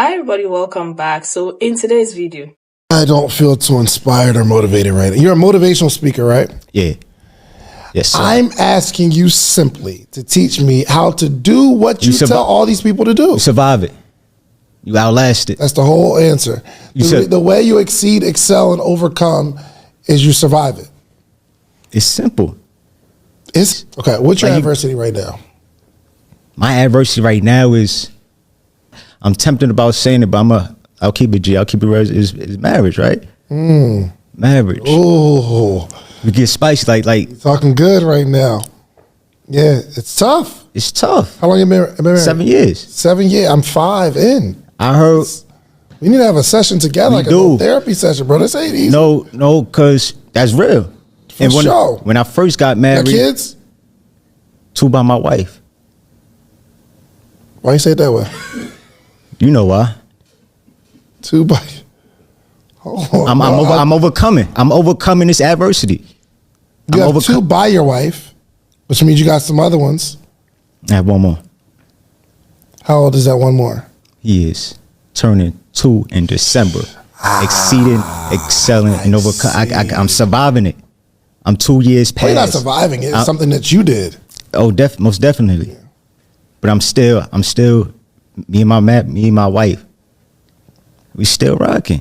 Hi everybody, welcome back. So in today's video, I don't feel too inspired or motivated right now. You're a motivational speaker, right? Yeah. Yes, sir. I'm asking you simply to teach me how to do what you tell all these people to do. You survive it. You outlast it. That's the whole answer. The way you exceed, excel, and overcome is you survive it. It's simple. Okay, what's your adversity right now? My adversity right now is, I'm tempted about saying it, but I'll keep it G. I'll keep it real. Is marriage, right? Marriage. Oh, we get spicy. Like you're talking good right now. Yeah, it's tough. It's tough. How long you been married? 7 years. 7 years. I'm 5 in. I heard. We need to have a session together, like a little therapy session, bro. This ain't easy. No, because that's real. And when I first got married, got kids? 2 by my wife. Why you say it that way? You know why? 2 by. Oh, I'm overcoming. I'm overcoming this adversity. You have 2 by your wife, which means you got some other ones. I have 1 more. How old is that 1 more? He is turning 2 in December. Exceeding, excelling, and overcoming. I'm surviving it. I'm 2 years past. Well, you're not surviving it. It's something that you did. Oh, most definitely. Yeah. But I'm still. Me and my wife. We still rocking.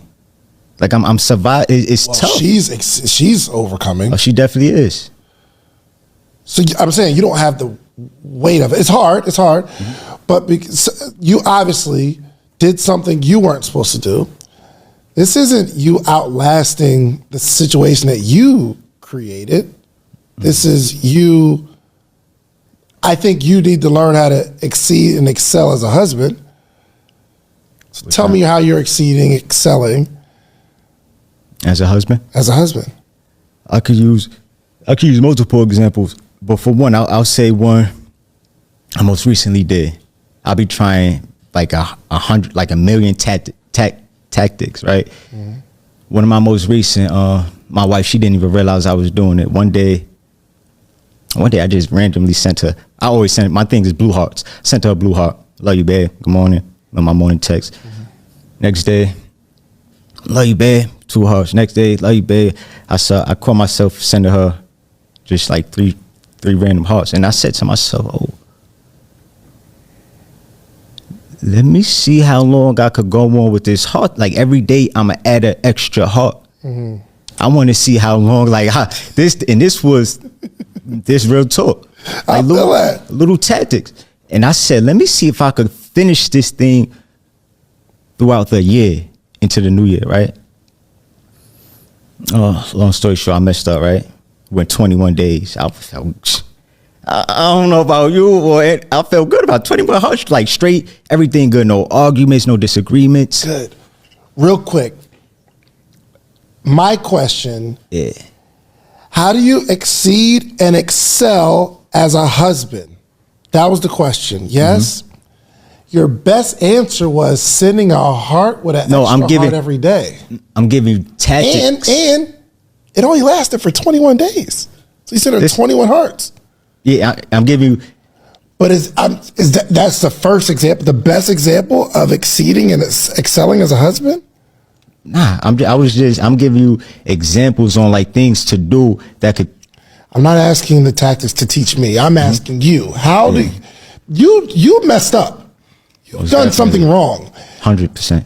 Like I'm surviving. It's tough. She's overcoming. Oh, she definitely is. So I'm saying you don't have the weight of it. It's hard. But because you obviously did something you weren't supposed to do. This isn't you outlasting the situation that you created. This is you. I think you need to learn how to exceed and excel as a husband. So tell me how you're exceeding, excelling. As a husband? As a husband. I could use multiple examples, but for one, I'll say one I most recently did. I'll be trying like a million tactics, right? Mm-hmm. One of my most recent, my wife, she didn't even realize I was doing it. One day I just randomly sent her. I always send my things is blue hearts. Sent her a blue heart. Love you, babe. Good morning. On my morning text. Mm-hmm. Next day, love you, babe. 2 hearts. Next day, love you, babe. I caught myself sending her just like three random hearts, and I said to myself, "Oh, let me see how long I could go on with this heart. Like every day, I'ma add an extra heart. Mm-hmm. I want to see how long. This was this real talk. Like little tactics. And I said, let me see if I could finish this thing throughout the year into the new year, right? Long story short, I messed up, right? Went 21 days. I don't know about you, boy. I felt good about 21 hearts, like straight, everything good. No arguments, no disagreements. Good. Real quick, my question. Yeah. How do you exceed and excel as a husband? That was the question. Yes. Mm-hmm. Your best answer was sending a heart with an extra heart every day. I'm giving you tactics. And it only lasted for 21 days. So you sent her 21 hearts. Yeah, I'm giving you. But that's the first example, the best example of exceeding and excelling as a husband? Nah, I'm giving you examples on like things to do that could. I'm not asking the tactics to teach me. I'm asking you. How do you messed up? You've done something wrong. 100%.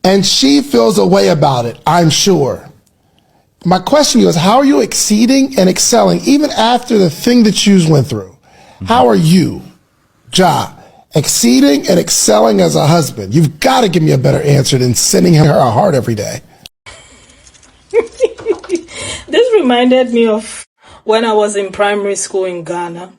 And she feels a way about it, I'm sure. My question is, how are you exceeding and excelling even after the thing that you went through? Mm-hmm. How are you, Ja, exceeding and excelling as a husband? You've got to give me a better answer than sending her a heart every day. This reminded me of when I was in primary school in Ghana,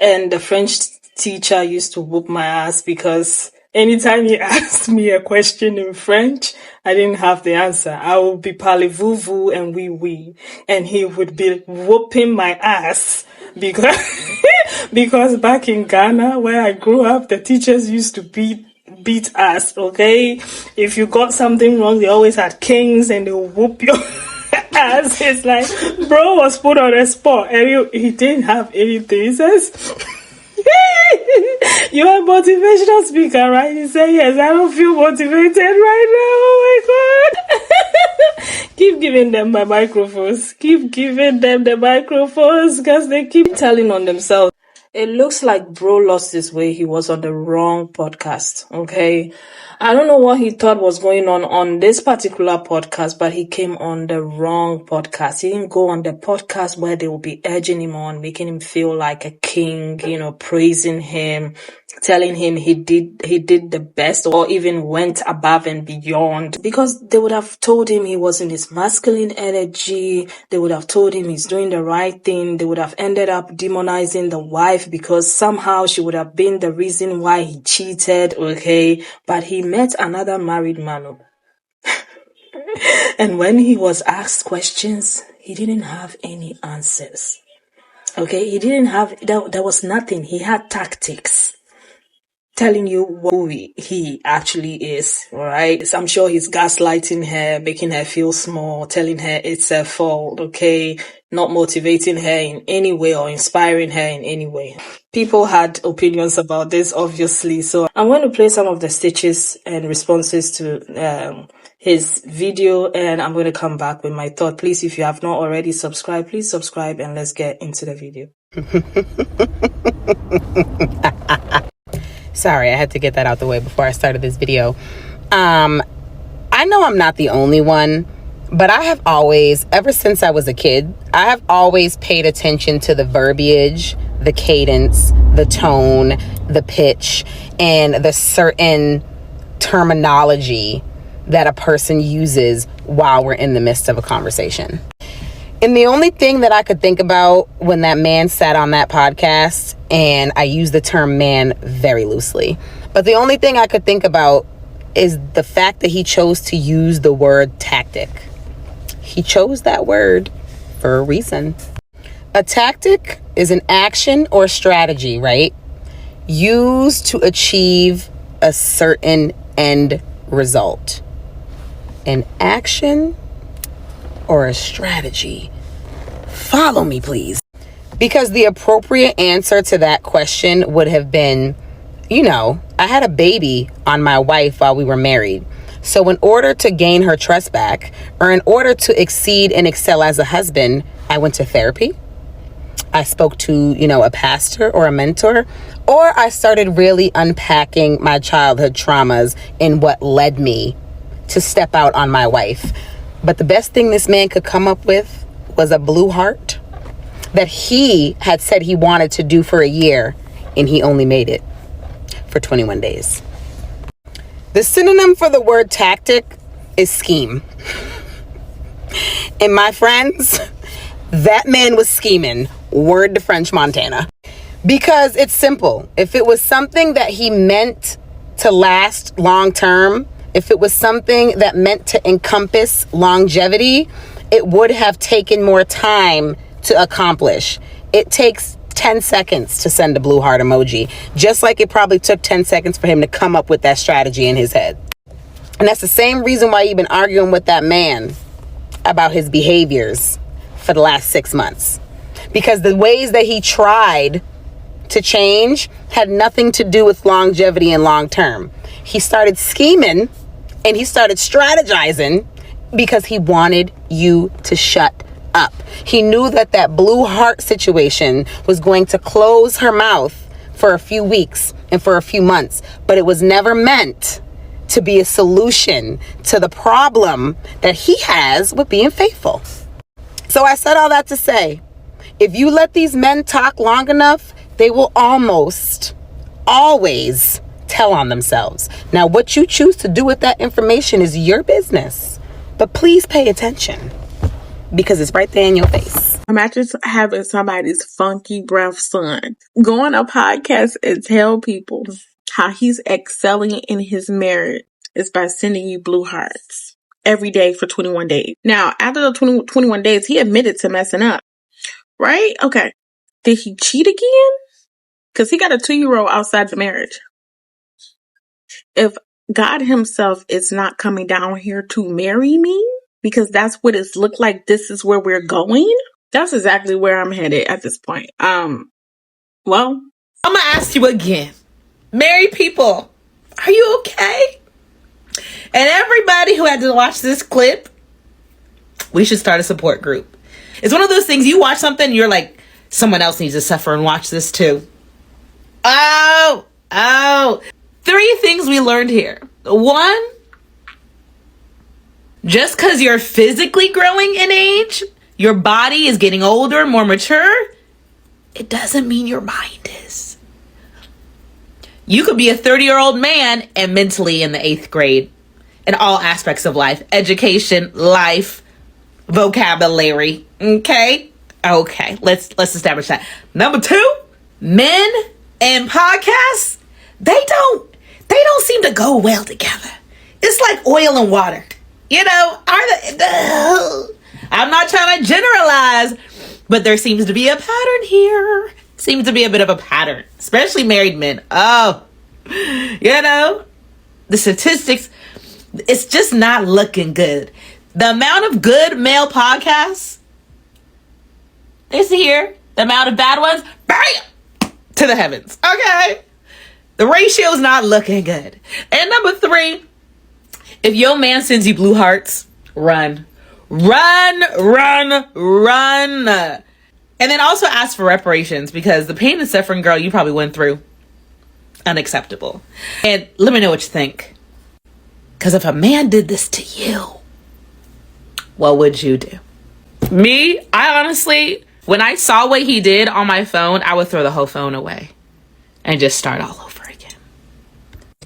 and the French teacher used to whoop my ass because anytime he asked me a question in French, I didn't have the answer. I would be parlez-vous and oui, and he would be whooping my ass because back in Ghana where I grew up, the teachers used to beat us. Okay, if you got something wrong, they always had kings and they would whoop your ass. It's like bro was put on a spot and he didn't have anything. He says. You're a motivational speaker, right? You say yes. I don't feel motivated right now. Oh my god. Keep giving them my microphones. Keep giving them the microphones because they keep telling on themselves. It looks like bro lost his way. He was on the wrong podcast. Okay. I don't know what he thought was going on this particular podcast, but he came on the wrong podcast. He didn't go on the podcast where they will be urging him on, making him feel like a king, praising him, telling him he did the best or even went above and beyond, because they would have told him he was in his masculine energy. They would have told him he's doing the right thing. They would have ended up demonizing the wife because somehow she would have been the reason why he cheated. Okay. But he met another married man. And when he was asked questions, he didn't have any answers. Okay. He didn't have, there was nothing. He had tactics telling you who he actually is, right? So I'm sure he's gaslighting her, making her feel small, telling her it's her fault, okay? Not motivating her in any way or inspiring her in any way. People had opinions about this, obviously. So I'm going to play some of the stitches and responses to his video, and I'm going to come back with my thought. Please, if you have not already subscribed, please subscribe and let's get into the video. Sorry, I had to get that out the way before I started this video. I know I'm not the only one, but I have always, ever since I was a kid, I have always paid attention to the verbiage, the cadence, the tone, the pitch, and the certain terminology that a person uses while we're in the midst of a conversation. And the only thing that I could think about when that man sat on that podcast, and I use the term man very loosely, but the only thing I could think about is the fact that he chose to use the word tactic. He chose that word for a reason. A tactic is an action or strategy, right? Used to achieve a certain end result. An action or a strategy? Follow me, please. Because the appropriate answer to that question would have been, I had a baby on my wife while we were married. So in order to gain her trust back, or in order to exceed and excel as a husband, I went to therapy. I spoke to, a pastor or a mentor, or I started really unpacking my childhood traumas and what led me to step out on my wife. But the best thing this man could come up with was a blue heart that he had said he wanted to do for a year, and he only made it for 21 days. The synonym for the word tactic is scheme. And my friends, that man was scheming. Word to French Montana. Because it's simple. If it was something that he meant to last long term, if it was something that meant to encompass longevity, it would have taken more time to accomplish. It takes 10 seconds to send a blue heart emoji, just like it probably took 10 seconds for him to come up with that strategy in his head. And that's the same reason why you've been arguing with that man about his behaviors for the last 6 months. Because the ways that he tried to change had nothing to do with longevity and long term. He started scheming and he started strategizing because he wanted you to shut up. He knew that blue heart situation was going to close her mouth for a few weeks and for a few months, but it was never meant to be a solution to the problem that he has with being faithful. So I said all that to say, if you let these men talk long enough, they will almost always tell on themselves. Now, what you choose to do with that information is your business. But please pay attention because it's right there in your face. Imagine having somebody's funky breath son go on a podcast and tell people how he's excelling in his marriage is by sending you blue hearts every day for 21 days. Now, after the 21 days, he admitted to messing up, right? Okay. Did he cheat again? Because he got a 2-year-old outside the marriage. If God himself is not coming down here to marry me, because that's what it's looked like, this is where we're going, that's exactly where I'm headed at this point. Well, I'm gonna ask you again, Married people, are you okay? And everybody who had to watch this clip, we should start a support group. It's one of those things, you watch something, you're like, someone else needs to suffer and watch this too. Oh. 3 things we learned here. 1, just because you're physically growing in age, your body is getting older, more mature, it doesn't mean your mind is. You could be a 30-year-old man and mentally in the 8th grade in all aspects of life. Education, life, vocabulary. Okay, let's establish that. Number 2, men and podcasts, they don't seem to go well together. It's like oil and water. You know, I'm not trying to generalize, but there seems to be a pattern here. Seems to be a bit of a pattern, especially married men. Oh, you know, the statistics, it's just not looking good. The amount of good male podcasts is here. The amount of bad ones, bam, to the heavens. Okay. The ratio is not looking good. And number 3, if your man sends you blue hearts, run. Run. And then also ask for reparations, because the pain and suffering, girl, you probably went through, unacceptable. And let me know what you think. Because if a man did this to you, what would you do? Me, I honestly, when I saw what he did on my phone, I would throw the whole phone away and just start all over again.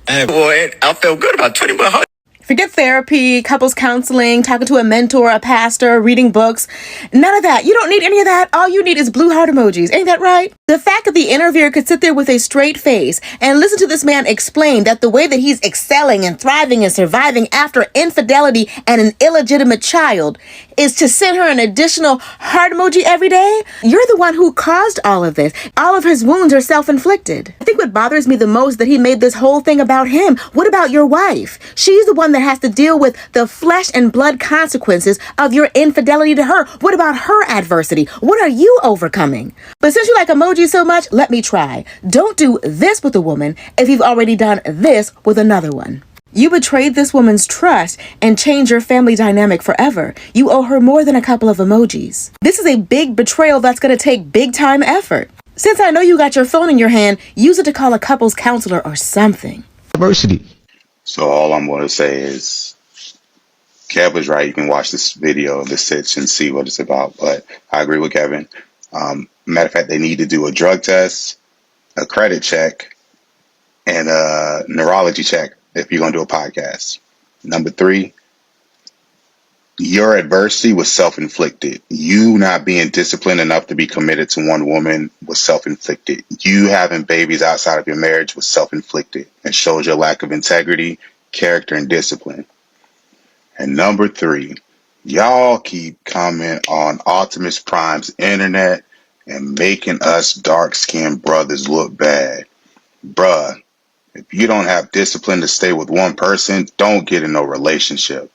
Hey, boy, I felt good about 20 bucks. Forget therapy, couples counseling, talking to a mentor, a pastor, reading books. None of that. You don't need any of that. All you need is blue heart emojis. Ain't that right? The fact that the interviewer could sit there with a straight face and listen to this man explain that the way that he's excelling and thriving and surviving after infidelity and an illegitimate child is to send her an additional heart emoji every day. You're the one who caused all of this. All of his wounds are self-inflicted. I think what bothers me the most is that he made this whole thing about him. What about your wife? She's the one that has to deal with the flesh and blood consequences of your infidelity to her. What about her adversity? What are you overcoming? But since you like emojis so much, let me try. Don't do this with a woman if you've already done this with another one. You betrayed this woman's trust and changed your family dynamic forever. You owe her more than a couple of emojis. This is a big betrayal that's going to take big time effort. Since I know you got your phone in your hand, use it to call a couples counselor or something. Diversity. So all I'm going to say is, Kev was right. You can watch this video, this sitch, and see what it's about. But I agree with Kevin. Matter of fact, they need to do a drug test, a credit check, and a neurology check if you're going to do a podcast. Number 3, your adversity was self-inflicted. You not being disciplined enough to be committed to one woman was self-inflicted. You having babies outside of your marriage was self-inflicted and shows your lack of integrity, character, and discipline. And number 3, y'all keep coming on Optimus Prime's internet and making us dark-skinned brothers look bad. Bruh, if you don't have discipline to stay with one person, don't get in no relationship.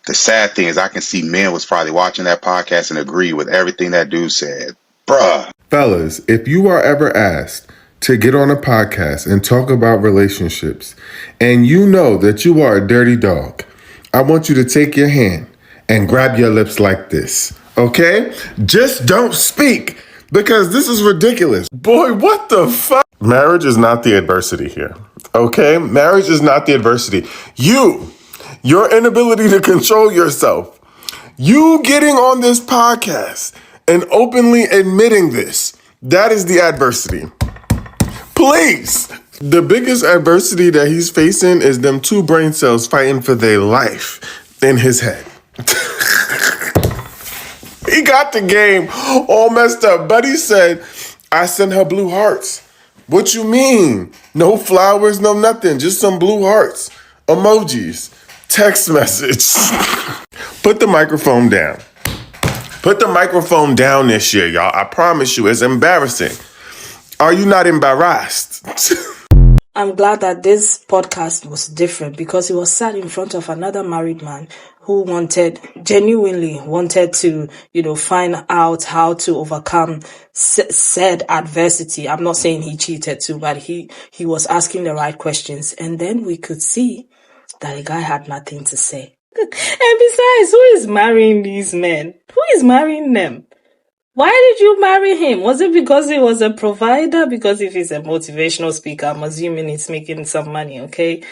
The sad thing is I can see men was probably watching that podcast and agree with everything that dude said. Bruh. Fellas, if you are ever asked to get on a podcast and talk about relationships and you know that you are a dirty dog, I want you to take your hand and grab your lips like this, okay? Just don't speak, because this is ridiculous. Boy, what the fuck? Marriage is not the adversity here, okay? Marriage is not the adversity. Your inability to control yourself, you getting on this podcast and openly admitting this, that is the adversity. Please. The biggest adversity that he's facing is them 2 brain cells fighting for their life in his head. He got the game all messed up. Buddy said, I sent her blue hearts. What you mean? No flowers, no nothing. Just some blue hearts. Emojis. Text message. Put the microphone down. Put the microphone down this year, y'all. I promise you, it's embarrassing. Are you not embarrassed? I'm glad that this podcast was different because he was sat in front of another married man who genuinely wanted to, find out how to overcome said adversity. I'm not saying he cheated too, but he was asking the right questions. And then we could see that the guy had nothing to say. And besides, who is marrying these men? Who is marrying them? Why did you marry him? Was it because he was a provider? Because if he's a motivational speaker, I'm assuming he's making some money, okay?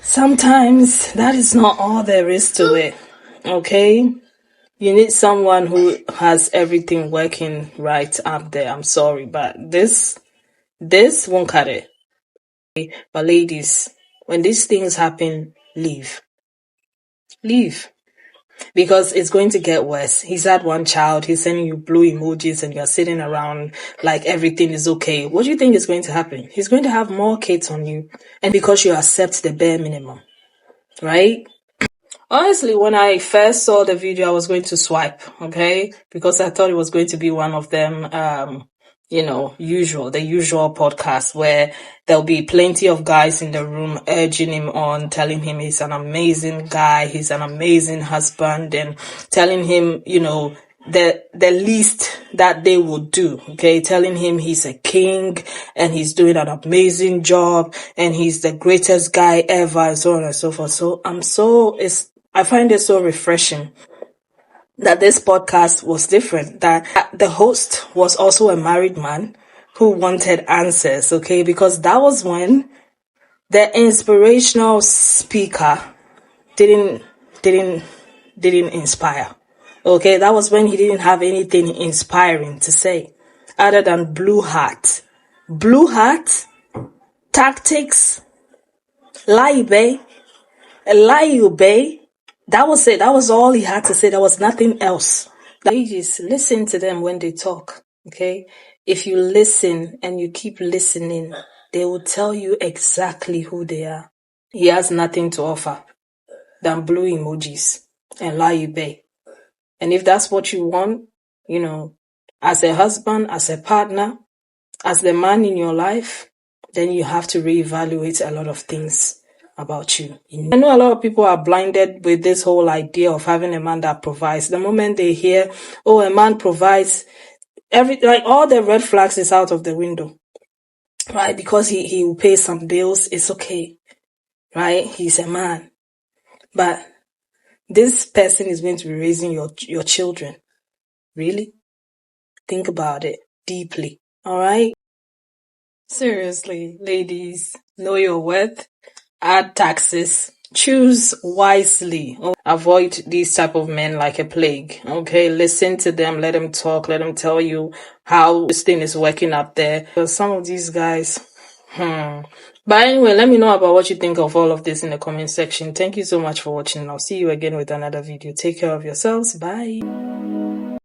Sometimes that is not all there is to it, okay? You need someone who has everything working right up there. I'm sorry, but this won't cut it. But ladies, when these things happen, leave. Leave. Because it's going to get worse. He's had one child, he's sending you blue emojis, and you're sitting around like everything is okay. What do you think is going to happen? He's going to have more kids on you, and because you accept the bare minimum, right? Honestly, when I first saw the video, I was going to swipe, okay? Because I thought it was going to be one of them, the usual podcast where there'll be plenty of guys in the room urging him on, telling him he's an amazing guy, he's an amazing husband, and telling him, the least that they would do, okay? Telling him he's a king and he's doing an amazing job and he's the greatest guy ever, and so on and so forth. So I find it so refreshing that this podcast was different, that the host was also a married man who wanted answers, okay? Because that was when the inspirational speaker didn't inspire. Okay, that was when he didn't have anything inspiring to say other than blue heart, tactics, lie, bae. That was it. That was all he had to say. There was nothing else. Ladies, listen to them when they talk, okay? If you listen and you keep listening, they will tell you exactly who they are. He has nothing to offer than blue emojis and lie, bae. And if that's what you want, as a husband, as a partner, as the man in your life, then you have to reevaluate a lot of things about you. I know a lot of people are blinded with this whole idea of having a man that provides. The moment they hear, oh, a man provides, all the red flags is out of the window, right? Because he will pay some bills, it's okay, right? He's a man. But this person is going to be raising your children. Really? Think about it deeply, all right? Seriously, ladies, know your worth, add taxes, choose wisely, avoid these type of men like a plague, okay? Listen to them, let them talk, let them tell you how this thing is working up there. Because some of these guys, But anyway, let me know about what you think of all of this in the comment section. Thank you so much for watching. I'll see you again with another video. Take care of yourselves. Bye.